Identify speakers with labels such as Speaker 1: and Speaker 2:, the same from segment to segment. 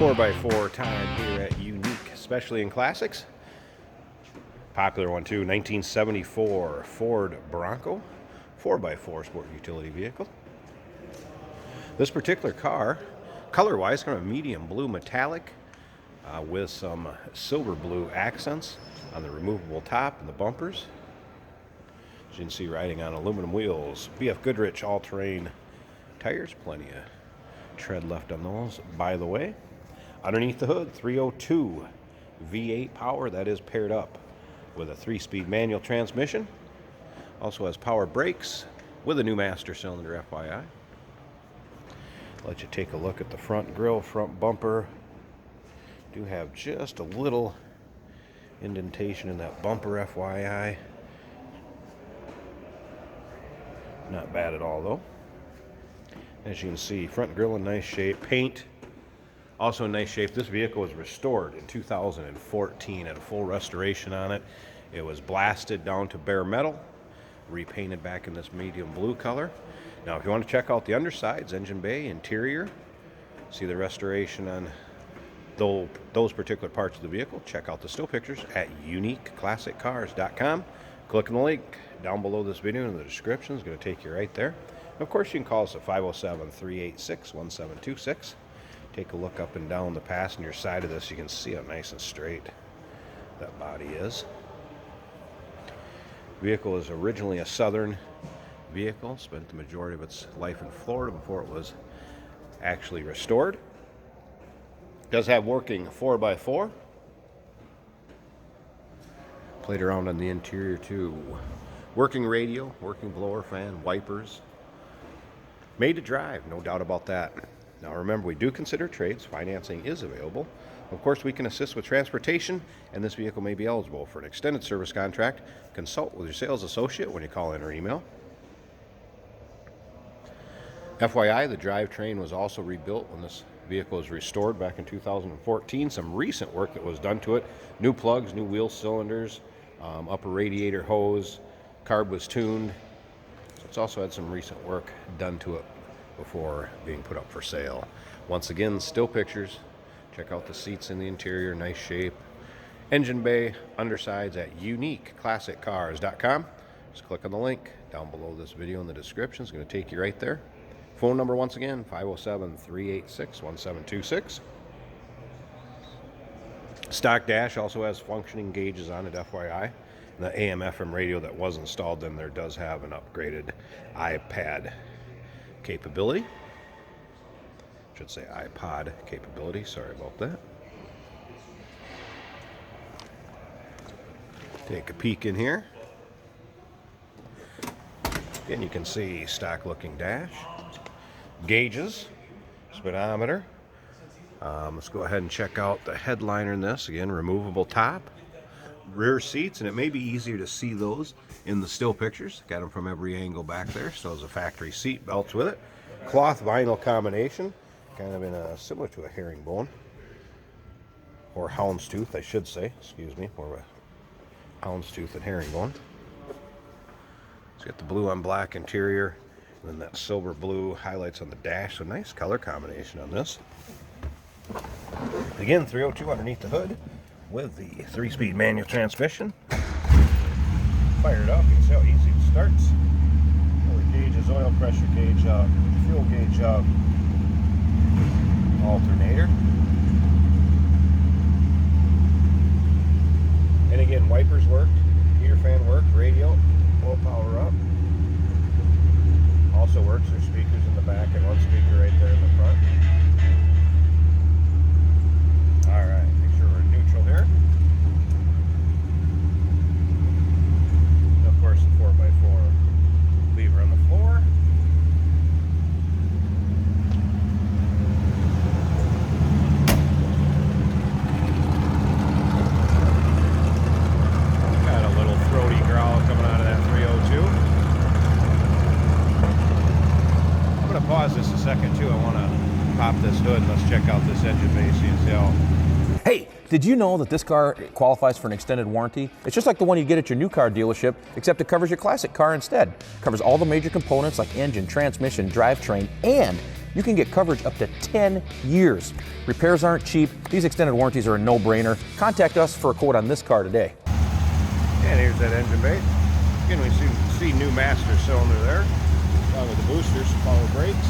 Speaker 1: 4x4 time here at Unique, especially in classics. Popular one too, 1974 Ford Bronco, 4x4 sport utility vehicle. This particular car, color-wise, kind of medium blue metallic with some silver blue accents on the removable top and the bumpers. As you can see, riding on aluminum wheels, BF Goodrich all-terrain tires, plenty of tread left on those. By the way, underneath the hood, 302 V8 power. That is paired up with a 3-speed manual transmission. Also has power brakes with a new master cylinder, FYI. Let you take a look at the front grille, front bumper. Do have just a little indentation in that bumper, FYI. Not bad at all, though. As you can see, front grille in nice shape. Paint also in nice shape. This vehicle was restored in 2014 and a full restoration on it. It was blasted down to bare metal, repainted back in this medium blue color. Now, if you want to check out the undersides, engine bay, interior, see the restoration on those particular parts of the vehicle, check out the still pictures at uniqueclassiccars.com. Click on the link down below this video in the description. It's going to take you right there. And of course, you can call us at 507-386-1726. Take a look up and down the passenger side of this. You can see how nice and straight that body is. Vehicle is originally a southern vehicle. Spent the majority of its life in Florida before it was actually restored. Does have working 4x4. Played around on the interior too. Working radio, working blower fan, wipers. Made to drive, no doubt about that. Now remember, we do consider trades. Financing is available. Of course, we can assist with transportation, and this vehicle may be eligible for an extended service contract. Consult with your sales associate when you call in or email. FYI, the drivetrain was also rebuilt when this vehicle was restored back in 2014. Some recent work that was done to it. New plugs, new wheel cylinders, upper radiator hose, carb was tuned. So it's also had some recent work done to it before being put up for sale. Once again, still pictures. Check out the seats in the interior, nice shape. Engine bay, undersides at uniqueclassiccars.com. Just click on the link down below this video in the description. It's going to take you right there. Phone number once again, 507-386-1726. Stock dash also has functioning gauges on it, FYI. And the AM/FM radio that was installed in there does have an upgraded iPad capability. Should say iPod capability, sorry about that. Take a peek in here. Again, you can see stock looking dash. Gauges, speedometer. Let's go ahead and check out the headliner in this. Again, removable top. Rear seats, and it may be easier to see those in the still pictures. Got them from every angle back there. Still has a factory seat belts with it. Cloth vinyl combination, kind of in a similar to a herringbone or houndstooth, I should say. Excuse me, more of a houndstooth than herringbone. It's got the blue on black interior, and then that silver blue highlights on the dash. So nice color combination on this. Again, 302 underneath the hood with the 3-speed manual transmission. Fire it up, you can see how easy it starts. Power gauges, oil pressure gauge up, fuel gauge up, alternator. And again, wipers worked, heater fan worked, radio, full power up. Also works, there's speakers in the back and one speaker right there in the front. Alright, make sure we're in neutral here. And of course the 4x4 lever on the floor. Got a little throaty growl coming out of that 302. I'm going to pause this a second too. I want to pop this hood and let's check out this engine bay so you can see how.
Speaker 2: Hey, did you know that this car qualifies for an extended warranty? It's just like the one you get at your new car dealership, except it covers your classic car instead. It covers all the major components like engine, transmission, drivetrain, and you can get coverage up to 10 years. Repairs aren't cheap. These extended warranties are a no-brainer. Contact us for a quote on this car today.
Speaker 1: And here's that engine bay. Again, we see new master cylinder there, along with the boosters, power brakes.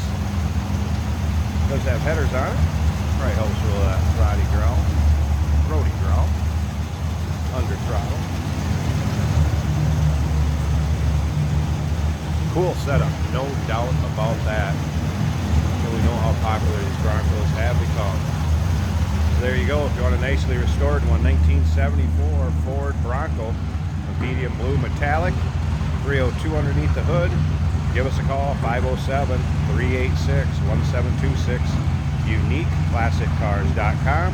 Speaker 1: Does have headers on it. Probably helps with that roady growl, under throttle. Cool setup, no doubt about that. And we know how popular these Broncos have become. So there you go. If you want a nicely restored one, 1974 Ford Bronco, medium blue metallic, 302 underneath the hood. Give us a call, 507-386-1726, uniqueclassiccars.com.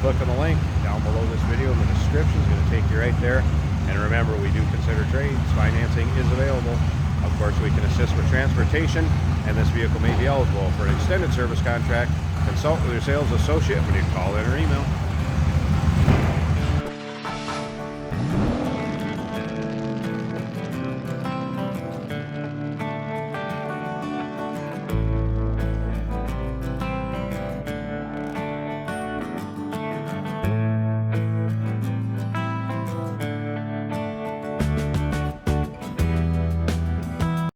Speaker 1: Click on the link down below this video in the description. It's going to take you right there. And remember, we do consider trades. Financing is available. Of course, we can assist with transportation, and this vehicle may be eligible for an extended service contract. Consult with your sales associate when you call in or email.